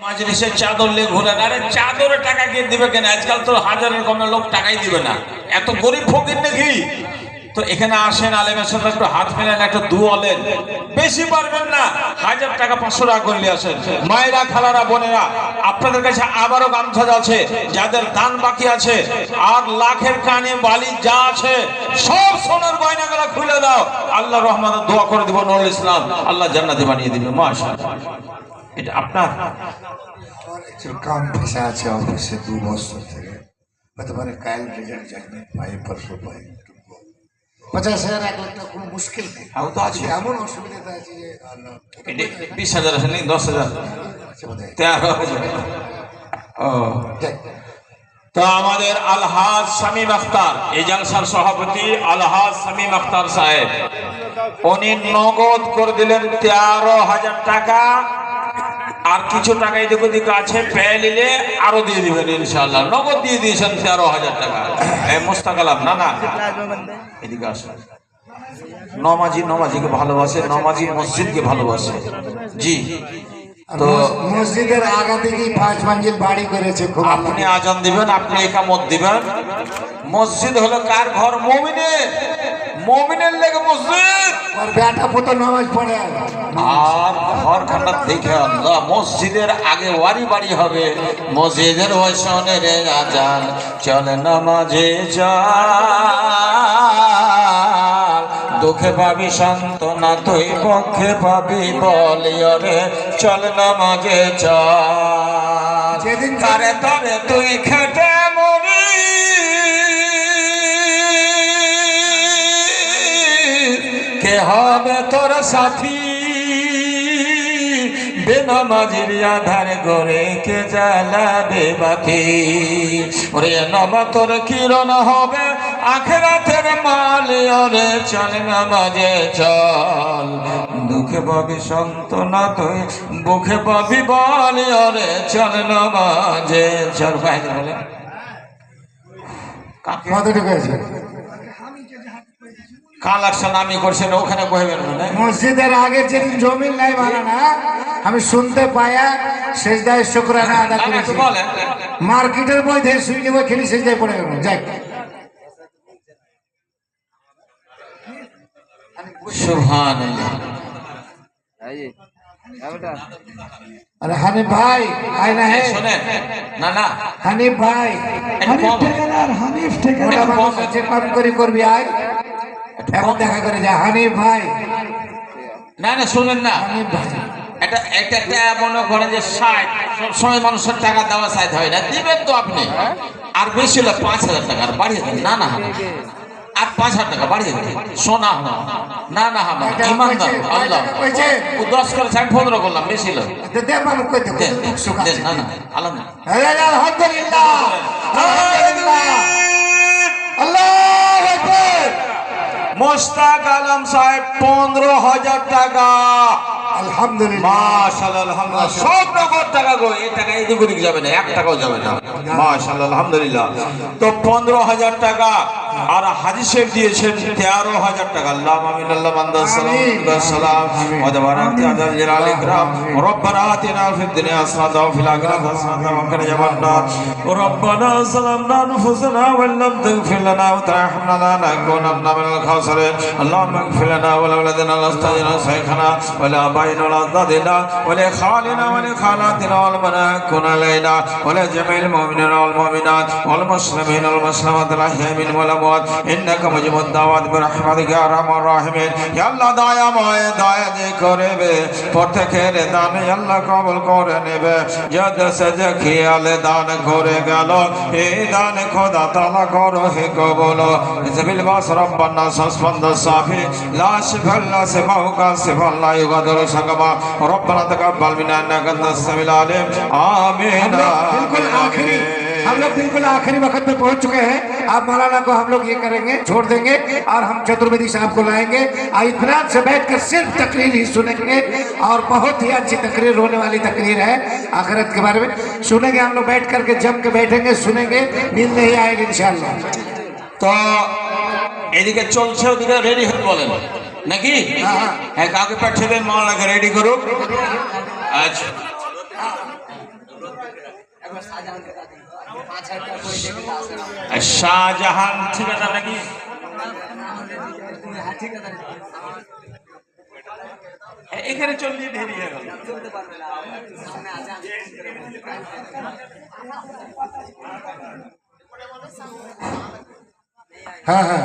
মাজলিসের চাদর নিয়ে ঘুরেন। আরে চাদরে টাকা কে দিবে কেন? আজকাল তো হাজারের কমে লোক টাকাই দিবে না, এত গরিব ফকির নাকি? তো এখানে আসেন, আলেমের সাথে একটু হাত মেলেন, একটু দুয়ালেন। বেশি পারবেন না, 1000 টাকা 500 টাকা করে নিয়ে আসেন। মায়েরা, খালারা, বোনেরা, আপনাদের কাছে আবারও গামছা আছে, যাদের দান বাকি আছে, আর লাখের কানে বালি যা আছে সব সোনার গয়নাগুলো খুলে দাও। আল্লাহ রহমানের দোয়া করে দিব, নুরুল ইসলাম আল্লাহ জান্নাতে বানিয়ে দিবে। মাশাআল্লাহ। এটা আপনার काम फंसा আছে অফিসে 2 বছর থেকে, হতে পারে কাল রেজাল্ট জানবে, ভাই পরশু পাই 50,000 1 লাখ টাকা কোনো মুশকিল নেই। আও তো আছে, এমন অসুবিধা আছে যে 20,000 আছে নাকি 10,000? 13,000। ও, তো আমাদের আলহাজ শামীম আখতার, এই জলসার সভাপতি আলহাজ শামীম আখতার সাহেব, উনি নগদ করে দিলেন 13,000 টাকা। আর কিছু টাকা এদিক ওদিক আছে, পেয়ে নিলে আরো দিয়ে দিবেন ইনশাআল্লাহ। নগদ দিয়ে দিয়েছেন 13,000 টাকা। মোস্তাক আলম, না না এদিকে আসেন। নমাজিকে ভালোবাসে, নমাজি মসজিদকে ভালোবাসে। জি, তো মসজিদের আগা থেকেই 5 মঞ্জিল বাড়ি করেছে। খুব আপনি আজান দিবেন, আপনি একামত দিবেন। মসজিদ হলো কার ঘর? মুমিনের। মুমিনের লেগে মসজিদ, আর বেটা পুতো নামাজ পড়ে। আর ঘরখানা দেখে আল্লাহ, মসজিদের আগে ওয়ারি বাড়ি হবে। মসজিদের ওইসনে রে আজান, চলে নামাজে চল, দুঃখে পাবি সান্ত্বনা তুই, পক্ষে পাবি বলিয়রে, চল নামাজে চল। যেদিন তারে তবে তুই খেটে মরি, কে হবে তোর সাথী? বেনামাজির আধার গড়ে কে জ্বালাবে বাতি? ওরে নবা তোর কিরণ হবে আখিরাতের মাল, ওরে চল নামাজে চল, দুঃখে পাবি সান্ত্বনা তুই, বুকে পাবি বল, ওরে চল নামাজে চল। বাইরে বলে কতটুকু আছে? কাল আসছেন আমি করছেন, ওখানে কইবেন না। মসজিদের আগে যেদিন জমিন নাই বানানা, আমি শুনতে পায়া সেজদায় শুকরানা আদা করেছি। বলেন মার্কেটের মধ্যে শুইনি, ওই খেলি সেজদায় পড়ে গেল। যাই সুবহানাল্লাহ। अरे हानिफ भाई आए ना है, শুনেন, না না हानिफ भाई हानिफ ठेकेदार মানুষ আছে, কম করি করবি আয়, এখন দেখা করে যা। হানিফ ভাই, না না শুনেন না, হানিফ ভাই এটা এটা মনে করেন যে 60 সবসময় মানুষের টাকা দেওয়া চাইতে হয় না, দিবেন তো আপনি। আর বেশি হলে 5,000 টাকা আর বাড়িয়ে দেন। না না আর 5,000 টাকা বাড়িয়ে দেন। শোনা না না আমার ইমানদার আল্লাহ, ও 10 করে 15 করলাম, বেশি হলো দে বাবু কই দে দেন দেন। না না আলহামদুলিল্লাহ আলহামদুলিল্লাহ আলহামদুলিল্লাহ আল্লাহু আকবার। মোস্তাক আলম সাহেব 15,000 টাকা। আলহামদুলিল্লাহ মাশাআল্লাহ আলহামদুলিল্লাহ, সব নগদ টাকা গো, এই টাকা এদিক ওদিক যাবে না, 1 টাকাও যাবে না। মাশাআল্লাহ আলহামদুলিল্লাহ। তো 15,000 টাকা। আর হাজী সাহেব দিয়েছেন 13,000 টাকা। আল্লাহ আমিন, আল্লাহ বান্দা সালাম সালাম ওয়া তাবারাক আল জালাল ইকরাম। রব্বানা আতিনা ফিদ দুনিয়া হাসানাতাও ওয়া ফিল আখিরাতি হাসানাতাও ওয়া কিনা আযাবান্নার। রব্বানা যালামনা আনফুসানা ওয়া লাম তাগফির লানা ওয়া তারহামনা লানাকুনান্না মিনাল খাসিরিন। আল্লাহুম্মা ইগফির লানা ওয়া লিওয়ালিদিনা ওয়াস্তাজিনা শাইখানা ওয়া লিআবাইনা ওয়া লিআজদাদিনা ওয়া লিখালিনা ওয়া লিখালাতিনা ওয়া লিমানাকুন আলাইনা ওয়া লিজামিল মুমিনিনা ওয়াল মুমিনাত ওয়াল মুসলিমিনা ওয়াল মুসলিমাত আল আহইয়া ওয়াল আমওয়াত ইন্নাকা মুজিবুদ দাওয়াত বিরহমাতিকা ইয়া আরহামার রাহিমিন। ইয়া আল্লাহ দয়াময়, দয়া যে করবে প্রত্যেকের দান আল্লাহ কবুল করে নেবে। যত সজা খেয়ালে দান করে গেল, এই দান খোদা তাআলা করো হে কবুল। জবিল বাস রব্বানা সাসফন্দ সাফি লা শিফাল্লা সিফাউকা সিফাল্লা ইউগাদিরু সাকামা। রব্বানা তাকাব্বাল মিন্না ইন্নাকা আনতাস সামিউল আলিম। आमीन। बिल्कुल आखिरी, हम लोग बिल्कुल आखिरी वक्त पे पहुंच चुके हैं। अब मौलाना को हम लोग ये करेंगे, छोड़ देंगे और हम चतुर्वेदी साहब को लाएंगे। इत्मीनान से बैठकर सिर्फ तकरीर ही सुनेंगे और बहुत ही अच्छी तकरीर, होने वाली तकरीर है आखिरत के बारे में सुनेंगे। हम लोग बैठ करके जम के बैठेंगे, सुनेंगे, नींद नहीं आएगी इंशाल्लाह। তো এদিকে চলছে, ওদিকে রেডি হতে বলেন নাকি? হ্যাঁ, কাউকে পাঠিয়ে দেন, মাওলানাকে রেডি করুক। আচ্ছা শাহজাহান ঠিকাদার নাকি? এখানে চললে দেরি হয়ে গেল। हाँ हाँ